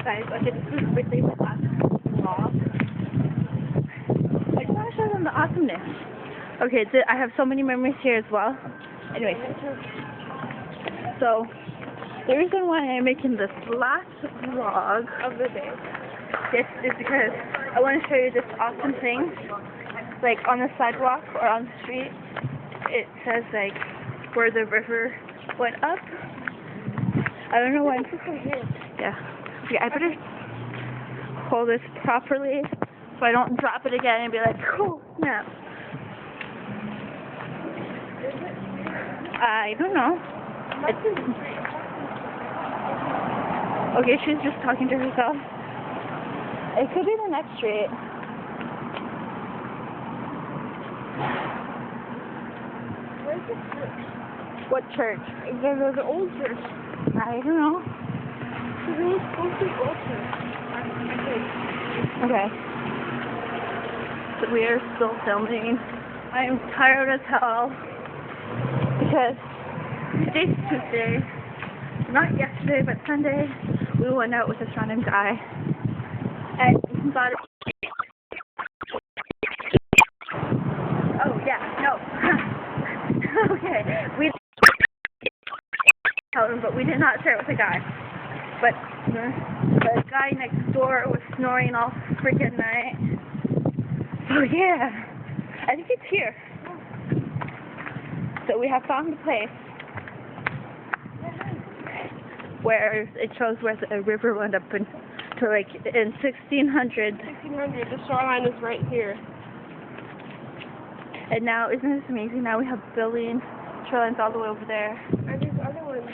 Guys, okay, this is really the last vlog. I just want to show them the awesomeness. Okay, I have so many memories here as well. Anyway, so the reason why I'm making this last vlog Of the day. is because I want to show you this awesome thing. Like on the sidewalk or on the street, it says like where the river went up. I don't know why. Yeah. Okay, I better hold this properly so I don't drop it again and be like, oh, no. I don't know. Okay, she's just talking to herself. It could be the next street. Where's the church? What church? The old church. I don't know. Because it was supposed to be old church. Okay. So we are still filming. I am tired as hell because today's Tuesday. Not yesterday, but Sunday. We went out with this random guy and he bought it. Oh yeah, no. Okay, we told him, but we did not share it with the guy. But the guy next door was snoring all freaking night. So yeah, I think it's here. So we have found the place where it shows where the river went up to like in 1600. 1600. The shoreline is right here. And now, isn't this amazing? Now we have buildings, shorelines all the way over there. And there's other ones.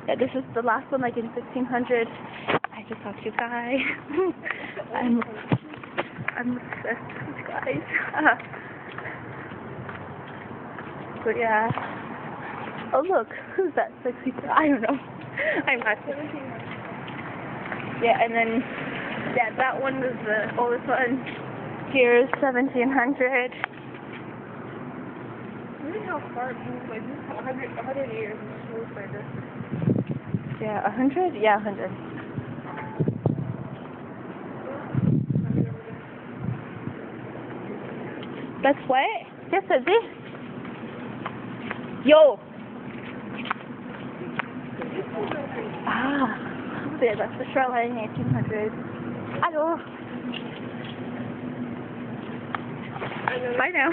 Yeah, this is the last one, like in 1600. I just talked to you guys. I'm obsessed with you guys. But yeah. Oh look, who's that sexy? I don't know. I'm not sure. Yeah, and then that one was the oldest one. Here's 1700. Look how far it moves. Like this 100 years. It moves like this. Yeah, 100? Yeah, 100. That's what? Yes, I did. Yo! Ah, so yeah, that's the shoreline in 1800. Hello. Bye now.